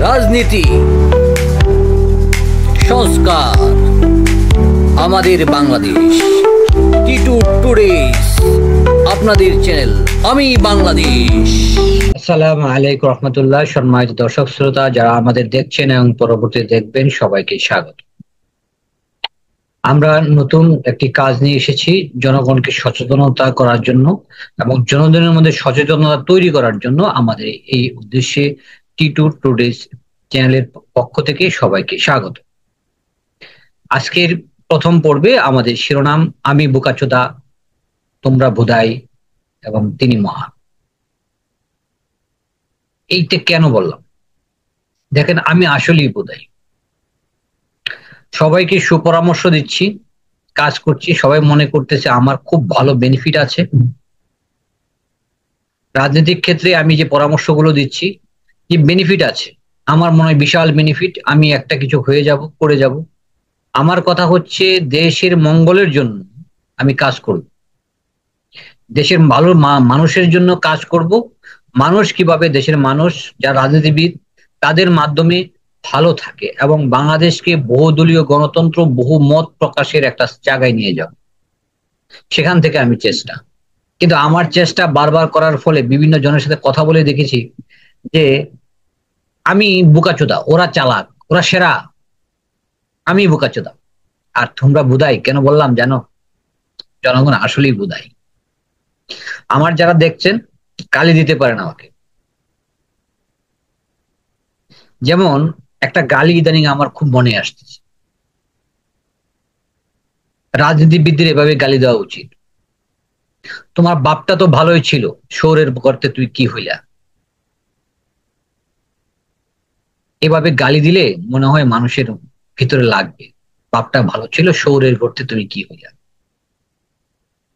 রাজনীতি, সংস্কার, আমাদের বাংলাদেশ। টিটু টুডেস, আপনাদের চ্যানেল আমি বাংলাদেশ। আসসালামু আলাইকুম রহমতুল্লাহ। সম্মানিত দর্শক শ্রোতা যারা আমাদের দেখছেন এবং পরবর্তীতে দেখবেন, সবাইকে স্বাগত। আমরা নতুন একটি কাজ নিয়ে এসেছি জনগণকে সচেতনতা করার জন্য এবং জনগণের মধ্যে সচেতনতা তৈরি করার জন্য। আমাদের এই উদ্দেশ্যে টিটু টুডেস চ্যানেলের পক্ষ থেকে সবাইকে স্বাগত। আজকের প্রথম পর্বে আমাদের শিরোনাম আমি বোকাচোদা, তোমরা ভোদাই এবং তিনি মহা। এইটা কেন বললাম? দেখেন, আমি আসলেই বোধাই। সবাইকে সুপরামর্শ দিচ্ছি, কাজ করছি, সবাই মনে করতেছে আমার খুব ভালো বেনিফিট আছে। রাজনৈতিক ক্ষেত্রে আমি যে পরামর্শগুলো দিচ্ছি, যে বেনিফিট আছে, আমার মনে হয় বিশাল বেনিফিট। আমি একটা কিছু হয়ে যাব, করে যাব। আমার কথা হচ্ছে দেশের মঙ্গলের জন্য আমি কাজ করব, দেশের ভালো মানুষের জন্য কাজ করব। মানুষ কিভাবে, দেশের মানুষ যারা রাজনীতিবিদ, তাদের মাধ্যমে ভালো থাকে এবং বাংলাদেশকে বহুদলীয় গণতন্ত্র, বহু মত প্রকাশের একটা জায়গায় নিয়ে যাব, সেখান থেকে আমি চেষ্টা। কিন্তু আমার চেষ্টা বারবার করার ফলে বিভিন্ন জনের সাথে কথা বলে দেখেছি যে আমি বোকাচোদা, ওরা চালাক, ওরা সেরা, আমি বোকাচোদা আর তোমরা বুদাই। কেন বললাম জানো? জনগণ আসলেই বুদাই। আমার যারা দেখছেন গালি দিতে পারেন আমাকে। যেমন একটা গালি ইদানিং আমার খুব মনে আসতেছে, রাজনীতিবিদদের এভাবে গালি দেওয়া উচিত। তোমার বাপটা তো ভালোই ছিল, শোরের করতে তুই কি হইলা? এভাবে গালি দিলে মনে হয় মানুষের ভিতরে লাগবে, বাপটা ভালো ছিল, শোরের করতে তুমি কি হইলা?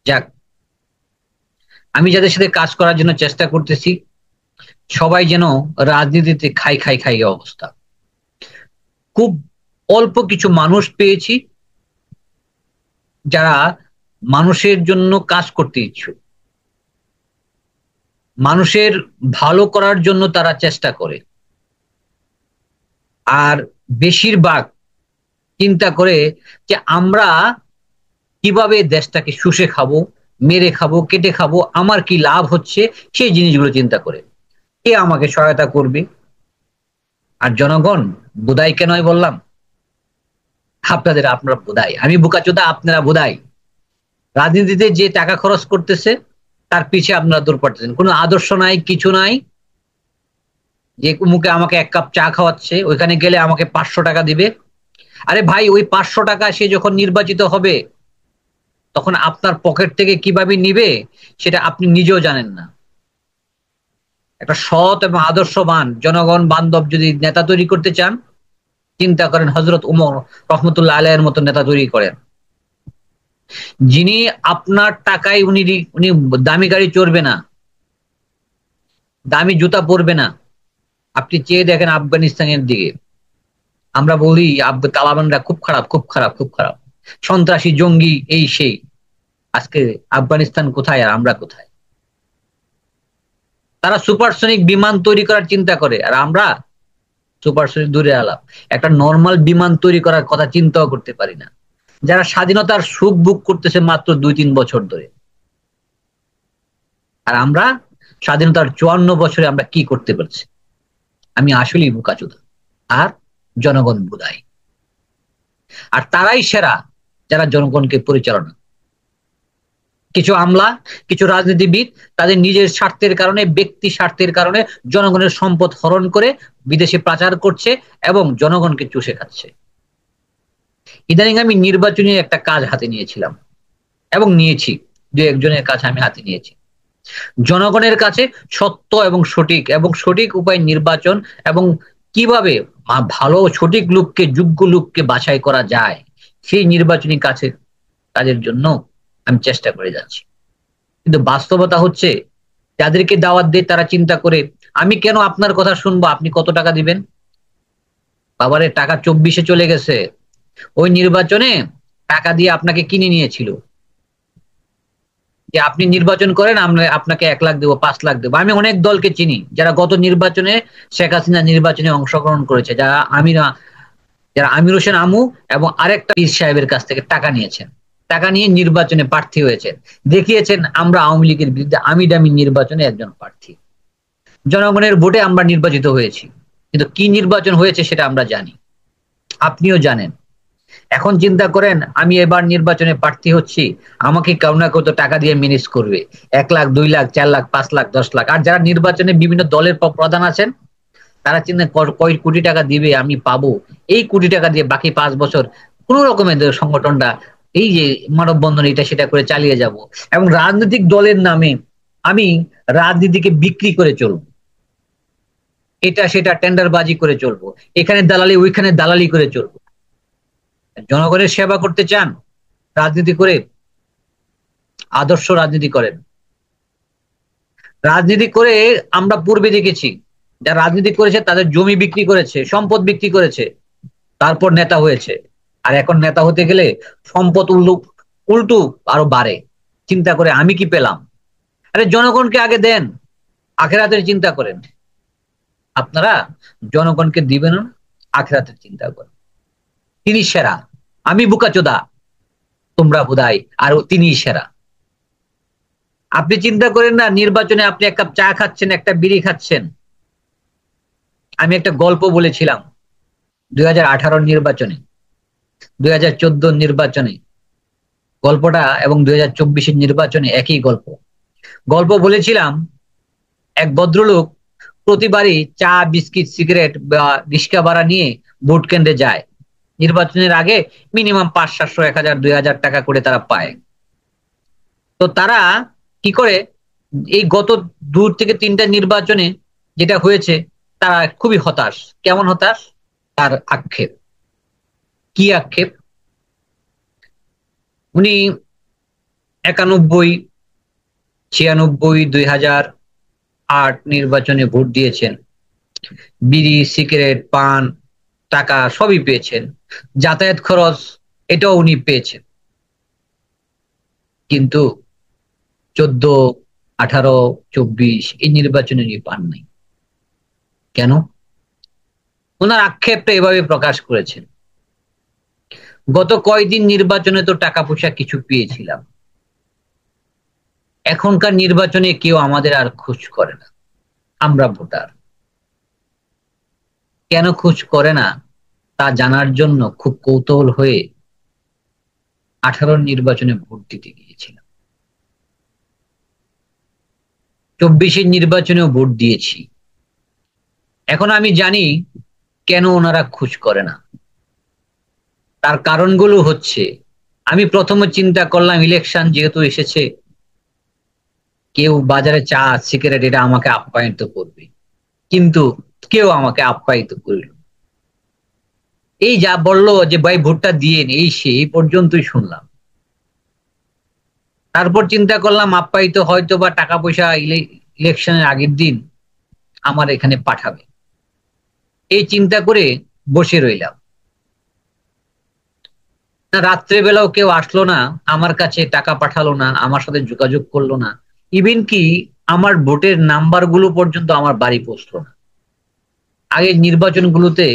যাক, আমি যাদের সাথে কাজ করার জন্য চেষ্টা করতেছি সবাই যেন রাজনীতিতে খাই খাই খাই অবস্থা। খুব অল্প কিছু মানুষ পেয়েছি যারা মানুষের জন্য কাজ করতে ইচ্ছুক, মানুষের ভালো করার জন্য তারা চেষ্টা করে। আর বেশিরভাগ চিন্তা করে যে আমরা কিভাবে দেশটাকে শুষে খাবো, মেরে খাবো, কেটে খাবো, আমার কি লাভ হচ্ছে, সেই জিনিসগুলো চিন্তা করে কে আমাকে সহায়তা করবে। আর জনগণ বোধাই কেনই বললাম, আপনারা বোধাই, আমি বোকাচোদা, আপনারা বোধাই। রাজনীতিতে যে টাকা খরচ করতেছে তার পিছে আপনারা দৌড় পাচ্ছেন, কোনো আদর্শ নাই, কিছু নাই। যে মুখে আমাকে এক কাপ চা খাওয়াচ্ছে, ওইখানে গেলে আমাকে 500 টাকা দিবে। আরে ভাই, ওই 500 টাকা সে যখন নির্বাচিত হবে তখন আপনার পকেট থেকে কিভাবে নিবে সেটা আপনি নিজেও জানেন না। একটা সৎ এবং আদর্শবান জনগণ বান্ধব যদি নেতা তৈরি করতে চান, চিন্তা করেন হযরত উমর রহমতুল্লাহ আলাইহির মতো নেতা তৈরি করেন, যিনি আপনার টাকায় উনি দামি গাড়ি চড়বে না, দামি জুতা পরবে না। আপনি চেয়ে দেখেন আফগানিস্তানের দিকে, আমরা বলি তালেবানরা খুব খারাপ, খুব খারাপ, খুব খারাপ, সন্ত্রাসী, জঙ্গি, এই সেই। আজকে আফগানিস্তান কোথায় আর আমরা কোথায়? তারা সুপারসনিক বিমান তৈরি করার চিন্তা করে, আর আমরা সুপারসনিক দূরে আলাপ, একটা নর্মাল বিমান তৈরি করার কথা চিন্তাও করতে পারি না। যারা স্বাধীনতার সুখ বুক করতেছে মাত্র 2-3 বছর ধরে, আর আমরা স্বাধীনতার 54 বছরে আমরা কি করতে পারছি? আমি আসলেই বোকাচোদা আর জনগণ বোধাই। আর তারাই সেরা যারা জনগণকে পরিচালনা। কিছু আমলা, কিছু রাজনীতিবিদ তাদের নিজের স্বার্থের কারণে, ব্যক্তি স্বার্থের কারণে জনগণের সম্পদ হরণ করে বিদেশে পাচার করছে এবং জনগণকে চুষে খাচ্ছে। ইদানিং আমি নির্বাচনী একটা কাজ হাতে নিয়েছিলাম এবং নিয়েছি, দু একজনের কাছে আমি হাতে নিয়েছি। জনগণের কাছে সত্য এবং সঠিক উপায় নির্বাচন এবং কিভাবে ভালো সঠিক লোককে, যোগ্য লোককে বাছাই করা যায়, সেই নির্বাচনী কাজের জন্য আমি চেষ্টা করে যাচ্ছি। কিন্তু বাস্তবতা হচ্ছে যাদেরকে দাওয়াত দেয় তারা চিন্তা করে আমি কেন আপনার কথা শুনবো, আপনি কত টাকা দিবেন? বাবারে, টাকা 24-এ চলে গেছে। ওই নির্বাচনে টাকা দিয়ে আপনাকে কিনে নিয়েছিল। যে আপনি নির্বাচন করেন, আমরা আপনাকে 1 লাখ দেবো, 5 লাখ দেবো। আমি অনেক দলকে চিনি যারা গত নির্বাচনে, শেখ হাসিনা নির্বাচনে অংশগ্রহণ করেছে, যারা আমির হোসেন আমু এবং আরেকটা পীর সাহেবের কাছ থেকে টাকা নিয়েছেন, টাকা নিয়ে নির্বাচনে প্রার্থী হয়েছেন, দেখিয়েছেন আমরা আওয়ামী লীগের বিরুদ্ধে আমি দামি নির্বাচনে একজন প্রার্থী। জনগণের ভোটে আমরা নির্বাচিত হয়েছি, কিন্তু কি নির্বাচন হয়েছে সেটা আমরা জানি, আপনিও জানেন। এখন চিন্তা করেন আমি এবার নির্বাচনে প্রার্থী হচ্ছি, আমাকে কেউ না কেউ তো টাকা দিয়ে ম্যানেজ করবে, 1 লাখ, 2 লাখ, 4 লাখ, 5 লাখ, 10 লাখ। আর যারা নির্বাচনে বিভিন্ন দলের প্রধান আছেন, তারা চিন্তা কয় কোটি টাকা দিবে আমি পাবো, এই কোটি টাকা দিয়ে বাকি 5 বছর কোন রকমের সংগঠনটা এই যে মানববন্ধন এটা সেটা করে চালিয়ে যাব। এবং রাজনৈতিক দলের নামে আমি রাজনীতিকে বিক্রি করে চলবো, এটা সেটা টেন্ডারবাজি করে চলবো, এখানে দালালি ওইখানে দালালি করে চলবো। জনগণের সেবা করতে চান, রাজনীতি করে আদর্শ রাজনীতি করেন। রাজনীতি করে আমরা পূর্বে দেখেছি, যারা রাজনীতি করেছে তাদের জমি বিক্রি করেছে, সম্পদ বিক্রি করেছে, তারপর নেতা হয়েছে। আর এখন নেতা হতে গেলে সম্পদ উল্টু আরো বাড়ে, চিন্তা করে আমি কি পেলাম। আরে জনগণকে আগে দেন, আখেরাতের চিন্তা করেন। আপনারা জনগণকে দিবেন না, আখেরাতের চিন্তা করেন। তিনি সেরা, আমি বোকাচোদা, তোমরা বোধাই আর তিনি সেরা। আপনি চিন্তা করেন না, নির্বাচনে আপনি 1 কাপ চা খাচ্ছেন, একটা বিড়ি খাচ্ছেন। আমি একটা গল্প বলেছিলাম 2018 নির্বাচনে, 2014 নির্বাচনে গল্পটা, এবং 2024 নির্বাচনে একই গল্প বলেছিলাম। এক ভদ্রলোক প্রতিবারই চা, বিস্কিট, সিগারেট বা রিক্সা ভাড়া নিয়ে ভোট কেন্দ্রে যায়। নির্বাচনের আগে মিনিমাম 500, 700, 1000, 2000 টাকা করে তারা পায়। তো তারা কি করে, এই গত 2 থেকে 3টা নির্বাচনে যেটা হয়েছে, তারা খুবই হতাশ। কেমন হতাশ? তার আক্ষেপ। কি আক্ষেপ? উনি 91, 96, 2008 নির্বাচনে ভোট দিয়েছেন, বিড়ি, সিগারেট, পান, টাকা সবই পেয়েছেন, যাতায়াত খরচ এটাও উনি পেয়েছেন। কিন্তু 14, 18, 24 এই নির্বাচনে উনি পান নাই। কেন? ওনার আক্ষেপটা এভাবে প্রকাশ করেছেন, গত কয়দিন নির্বাচনে তো টাকা পয়সা কিছু পেয়েছিলাম, এখনকার নির্বাচনে কেউ আমাদের আর খোঁজ করে না, আমরা ভোটার। কেন খোঁজ করে না তা জানার জন্য খুব কৌতূহল হয়ে 18 নির্বাচনে ভোট দিতে গিয়েছিলাম, 24 নির্বাচনেও ভোট দিয়েছি। এখন আমি জানি কেন ওনারা খোঁজ করে না। তার কারণগুলো হচ্ছে, আমি প্রথমে চিন্তা করলাম ইলেকশন যেহেতু এসেছে, কেউ বাজারে চা, সিগারেট এটা আমাকে আপ্যায়িত করবে, কিন্তু কেউ আমাকে আপ্যায়িত করিল। এই যা বললো যে ভাই ভোটটা দিয়ে এই এই পর্যন্তই শুনলাম। তারপর চিন্তা করলাম আপ্যায়িত হয়তো বা টাকা পয়সা ইলেকশনের আগের দিন আমার এখানে পাঠাবে, এই চিন্তা করে বসে রইলাম। রাত্রে বেলাও কেউ আসলো না, আমার কাছে টাকা পাঠালো না, আমার সাথে যোগাযোগ করলো না, ইভেন কি আমার ভোটের নাম্বার গুলো পর্যন্ত আমার বাড়ি পৌঁছলো না। আগের নির্বাচনগুলোতে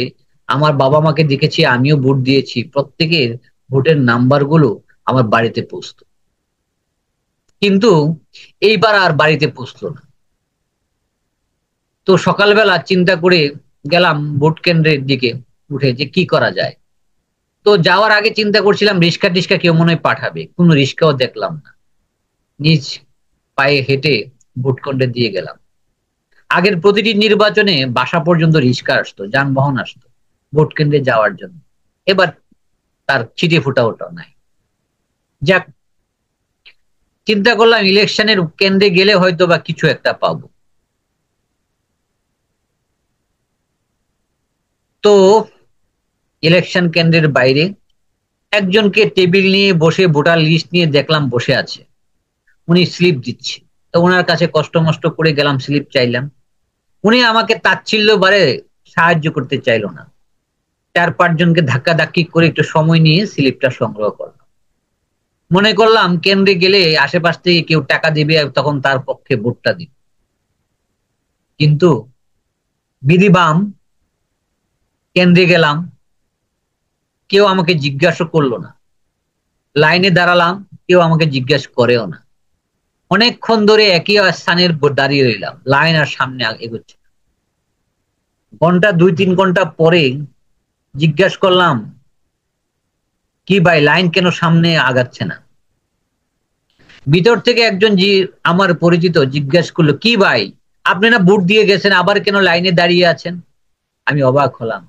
আমার বাবা মাকে দেখেছি, আমিও ভোট দিয়েছি, প্রত্যেকের ভোটের নাম্বার গুলো আমার বাড়িতে পৌঁছতো, কিন্তু এইবার আর বাড়িতে পৌঁছলো না। তো সকালবেলা চিন্তা করে গেলাম ভোট কেন্দ্রের দিকে উঠে যে কি করা যায়। তো যাওয়ার আগে চিন্তা করছিলাম রিক্সা টিক্সা কেউ মনে হয় পাঠাবে, কোনো রিক্সাও দেখলাম না, নিজ পায়ে হেঁটে ভোট কেন্দ্রে দিয়ে গেলাম। আগের প্রতিটি নির্বাচনে বাসা পর্যন্ত রিক্সা আসতো, যানবাহন আসতো ভোট কেন্দ্রে যাওয়ার জন্য, এবার তার ছিটে ফোটা ওটাও নাই। যাক, চিন্তা করলাম ইলেকশনের কেন্দ্রে গেলে হয়তো বা কিছু একটা পাবো। তো ইলেকশন কেন্দ্রের বাইরে একজনকে টেবিল নিয়ে বসে ভোটার লিস্ট নিয়ে দেখলাম বসে আছে, উনি স্লিপ দিচ্ছে। তো ওনার কাছে কষ্ট মষ্ট করে গেলাম, স্লিপ চাইলাম। উনি আমাকে তাচ্ছিল্য বারে সাহায্য করতে চাইলো না, 4-5 জনকে ধাক্কা ধাক্কি করে একটু সময় নিয়ে স্লিপটা সংগ্রহ করলাম। মনে করলাম কেন্দ্রে গেলে আশেপাশ থেকে কেউ টাকা দিবে, তখন তার পক্ষে ভোটটা দিব। কিন্তু বিধি বাম, কেন্দ্রে গেলাম, কেউ আমাকে জিজ্ঞাসা করলো না। লাইনে দাঁড়ালাম, কেউ আমাকে জিজ্ঞাসা করেও না। অনেকক্ষণ ধরে একই স্থানের দাঁড়িয়ে রইলাম, লাইন আর সামনে এগোচ্ছে। ঘন্টা 2-3 ঘন্টা পরে জিজ্ঞাসা করলাম, কি ভাই লাইন কেন সামনে আগাচ্ছে না? ভিতর থেকে একজন আমার পরিচিত জিজ্ঞাসা করলো, কি ভাই আপনি না ভোট দিয়ে গেছেন, আবার কেন লাইনে দাঁড়িয়ে আছেন? আমি অবাক হলাম,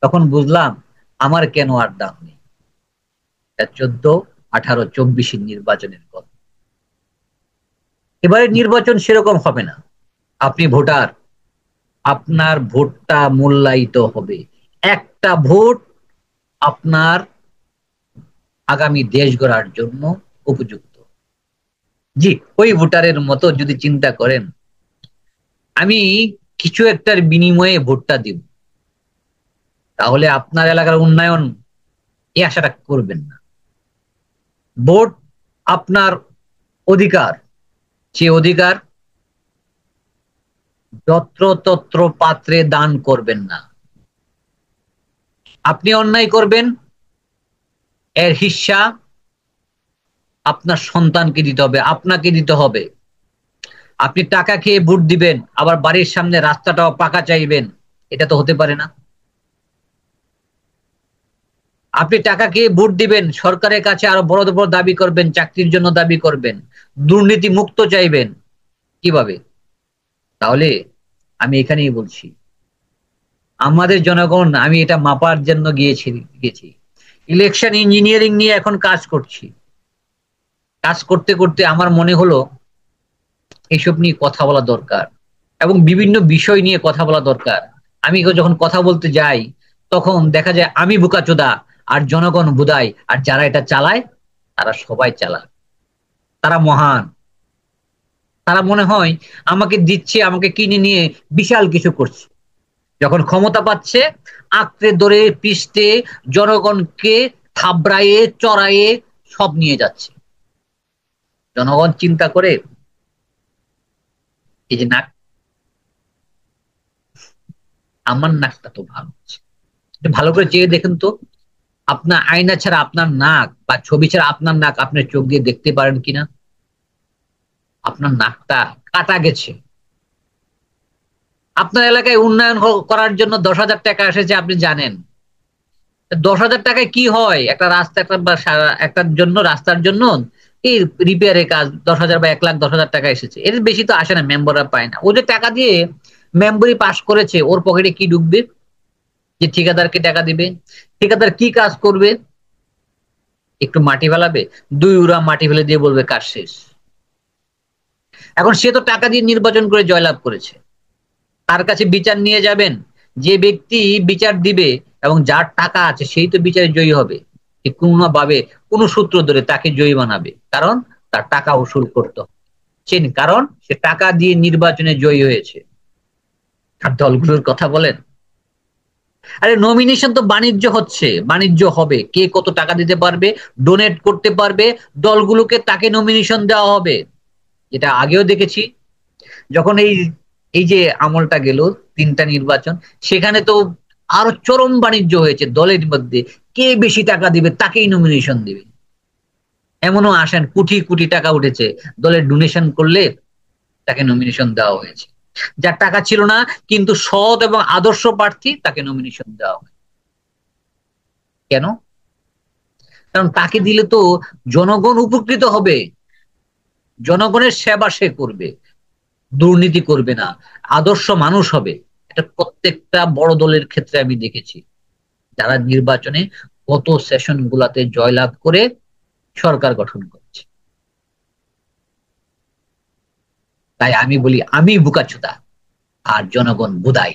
তখন বুঝলাম আমার কেন আর দাম নেই। 14, 18, 24 নির্বাচনের কথা। এবারে নির্বাচন সেরকম হবে না। আপনি ভোটার, আপনার ভোটটা মূল্যায়িত হবে। একটা ভোট আপনার আগামী দেশ গড়ার জন্য উপযুক্ত। জি, ওই ভোটারের মতো যদি চিন্তা করেন, আমি কিছু একটার বিনিময়ে ভোটটা দিব, তাহলে আপনার এলাকার উন্নয়ন এই আশাটা করবেন না। ভোট আপনার অধিকার, সে অধিকার যত্রতত্র পাত্রে দান করবেন না। আপনি অন্যায় করবেন, এর হিস্সা আপনার সন্তানকে দিতে হবে, আপনাকে দিতে হবে। আপনি টাকা খেয়ে ভোট দিবেন, আবার বাড়ির সামনে রাস্তাটাও পাকা চাইবেন, এটা তো হতে পারে না। আপনি টাকা খেয়ে ভোট দিবেন, সরকারের কাছে আরো বড় বড় দাবি করবেন, চাকরির জন্য দাবি করবেন, দুর্নীতি মুক্ত চাইবেন। কিভাবে? তাহলে আমি এখানেই বলছি, আমাদের জনগণ, আমি এটা মাপার জন্য গেছি ইলেকশন ইঞ্জিনিয়ারিং নিয়ে এখন কাজ করছি। কাজ করতে করতে আমার মনে হলো এইসব নিয়ে কথা বলা দরকার, এবং বিভিন্ন বিষয় নিয়ে কথা বলা দরকার। আমি যখন কথা বলতে যাই, তখন দেখা যায় আমি বোকাচোদা আর জনগণ বুদাই, আর যারা এটা চালায় তারা সবাই চালায়, তারা মহান। তারা মনে হয় আমাকে দিচ্ছে, আমাকে কিনে নিয়ে বিশাল কিছু করছে। যখন ক্ষমতা পাচ্ছে, আঁকড়ে ধরে পিষতে, জনগণকে থাবড়ায়ে চড়ায়ে সব নিয়ে যাচ্ছে। জনগণ চিন্তা করে, এই যে নাক, আমার নাকটা তো ভালো আছে, ভালো করে চেয়ে দেখেন তো, আপনার আয়না ছাড়া আপনার নাক, বা ছবি ছাড়া আপনার নাক আপনার চোখ দিয়ে দেখতে পারেন কিনা? আপনার নাকটা কাটা গেছে। আপনার এলাকায় উন্নয়ন করার জন্য 10,000 টাকা এসেছে, আপনি জানেন। 10,000 টাকায় কি হয়? একটা রাস্তা, একটার জন্য, রাস্তার জন্য এই রিপেয়ারের কাজ 10,000 বা 1,10,000 টাকা এসেছে, এর বেশি তো আসে না, মেম্বাররা পায় না। ও যে টাকা দিয়ে মেম্বারি পাস করেছে, ওর পকেটে কি ঢুকবে? যে ঠিকাদারকে টাকা দিবে, ঠিকাদার কি কাজ করবে? একটু মাটি ফেলাবে, 2 উড়া মাটি ফেলে দিয়ে বলবে কাজ শেষ। এখন সে তো টাকা দিয়ে নির্বাচন করে জয়লাভ করেছে, তার কাছে বিচার নিয়ে যাবেন, যে ব্যক্তি বিচার দিবে এবং যার টাকা আছে সেই তো বিচারে জয়ী হবে। কোনো ভাবে কোন সূত্র ধরে তাকে জয়ী বানাবে, কারণ তার টাকা উসুল করতে হচ্ছে, কারণ সে টাকা দিয়ে নির্বাচনে জয়ী হয়েছে। আর দলগুলোর কথা বলেন, আরে নমিনেশন তো বাণিজ্য হচ্ছে, বাণিজ্য হবে, কে কত টাকা দিতে পারবে, ডোনেট করতে পারবে, দলগুলোকে তাকে নমিনেশন দেওয়া হবে। এটা আগেও দেখেছি, যখন এই এই যে আমলটা গেল, 3টা নির্বাচন, সেখানে তো আরো চরম বাণিজ্য হয়েছে দলের মধ্যে, কে বেশি টাকা দিবে তাকেই নমিনেশন দিবে। এমনও আসেন কোটি কোটি টাকা উঠেছে, দলের ডোনেশন করলে তাকে নমিনেশন দেওয়া হয়েছে। যার টাকা ছিল না কিন্তু সৎ এবং আদর্শ প্রার্থী, তাকে নমিনেশন দেওয়া হয়। কেন? কারণ তাকে দিলে তো জনগণ উপকৃত হবে, জনগণের সেবা সে করবে, দুর্নীতি করবে না, আদর্শ মানুষ হবে। এটা প্রত্যেকটা বড় দলের ক্ষেত্রে আমি দেখেছি, যারা নির্বাচনে গত সেশন গুলাতে জয়লাভ করে সরকার গঠন করছে। তাই আমি বলি, আমি বোকাচোদা আর জনগণ বুদাই,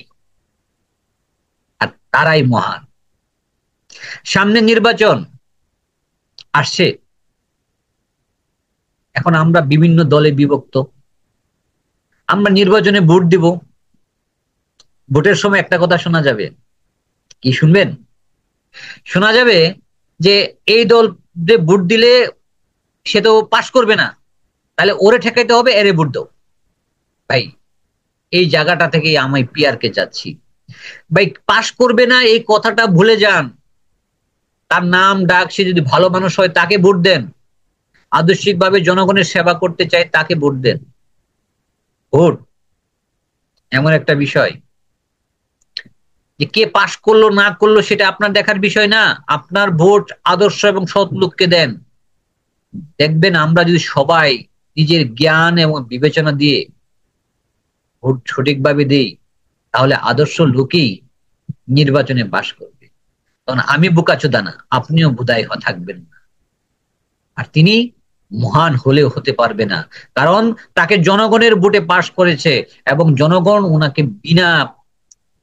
আর তারাই মহান। সামনে নির্বাচন আসছে, এখন আমরা বিভিন্ন দলে বিভক্ত। আমরা নির্বাচনে ভোট দিব, ভোটের সময় একটা কথা শোনা যাবে, কি শুনবেন? শোনা যাবে যে এই দল যে ভোট দিলে সে তো পাশ করবে না, তাহলে ওরে ঠেকাইতে হবে, এরে ভোট দাও। ভাই এই জায়গাটা থেকে আমি পিয়ারকে যাচ্ছি, ভাই পাশ করবে না এই কথাটা ভুলে যান। তার নাম ডাক, সে যদি ভালো মানুষ হয় তাকে ভোট দেন, আদর্শিক ভাবে জনগণের সেবা করতে চায় তাকে ভোট দেন। ভোট এমন একটা বিষয় যে কে পাশ করলো না করলো সেটা আপনার দেখার বিষয় না, আপনার ভোট আদর্শ এবং সৎ লোককে দেন। দেখবেন আমরা যদি সবাই নিজের জ্ঞান এবং বিবেচনা দিয়ে ভোট সঠিকভাবে দেই, তাহলে আদর্শ লোকই নির্বাচনে পাশ করবে। কারণ আমি বোকাচোদা না, আপনিও বোধাই থাকবেন না, আর তিনি মহান হলেও হতে পারবে না, কারণ তাকে জনগণের ভোটে পাশ করেছে এবং জনগণ ওনাকে বিনা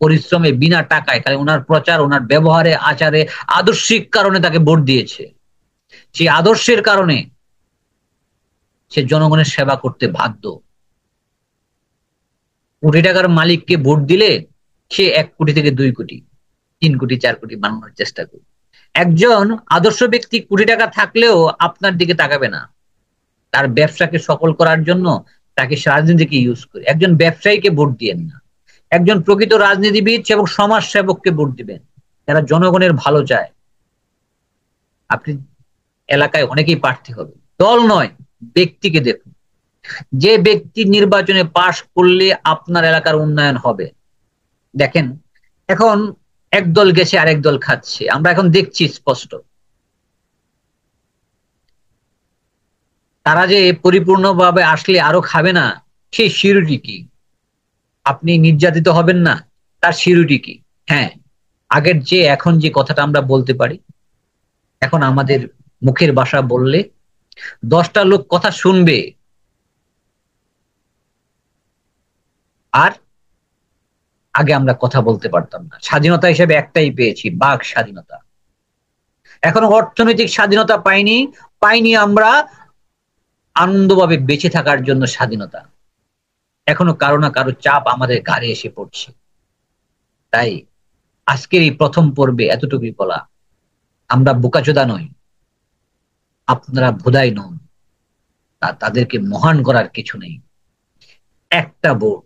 পরিশ্রমে বিনা টাকায়, খালি ওনার প্রচার, ওনার ব্যবহারে, আচারে, আদর্শিক কারণে তাকে ভোট দিয়েছে। সেই আদর্শের কারণে সে জনগণের সেবা করতে বাধ্য। কোটি টাকার মালিককে ভোট দিলে সে 1 কোটি থেকে 2 কোটি, 3 কোটি, 4 কোটি বানানোর চেষ্টা করবে। একজন আদর্শ ব্যক্তি কোটি টাকা থাকলেও আপনার দিকে তাকাবে না, তার ব্যবসাকে সফল করার জন্য তাকে রাজনীতিকে ইউজ করে। একজন ব্যবসায়ীকে ভোট দিয়েন না, একজন প্রকৃত রাজনীতিবিদ এবং সমাজ সেবককে ভোট দিবেন, যারা জনগণের ভালো চায়। আপনি এলাকায় অনেকেই প্রার্থী হবে, দল নয় ব্যক্তিকে দেখুন, যে ব্যক্তি নির্বাচনে পাশ করলে আপনার এলাকার উন্নয়ন হবে। দেখেন এখন এক দল গেছে আরেক দল খাচ্ছে, আমরা এখন দেখছি স্পষ্ট। তারা যে পরিপূর্ণভাবে আসলে আরো খাবে না, সেই সিঁড়িটি কি? আপনি নির্যাতিত হবেন না, তার সিঁড়িটি কি? হ্যাঁ, আগের যে এখন যে কথাটা আমরা বলতে পারি, এখন আমাদের মুখের ভাষা বললে 10টা লোক কথা শুনবে, আর আগে আমরা কথা বলতে পারতাম না। স্বাধীনতা হিসেবে একটাই পেয়েছি, বাক স্বাধীনতা। এখন অর্থনৈতিক স্বাধীনতা পাইনি, পাইনি আমরা আনন্দভাবে বেঁচে থাকার জন্য স্বাধীনতা। এখনো কারো না কারো চাপ আমাদের ঘাড়ে এসে পড়ছে। তাই আজকের এই প্রথম পর্বে এতটুকুই বলা, আমরা বোকাচোদা নই, আপনারা ভোদাই নন, তাদেরকে মহান করার কিছু নেই। একটা ভোট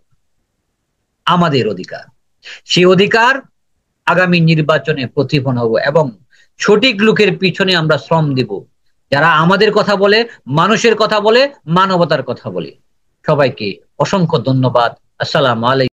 আমাদের অধিকার, সেই অধিকার আগামী নির্বাচনে প্রতিফলন হবো এবং সঠিক লোকের পিছনে আমরা শ্রম দিব, যারা আমাদের কথা বলে, মানুষের কথা বলে, মানবতার কথা বলে। সবাইকে অসংখ্য ধন্যবাদ। আসসালামু আলাইকুম।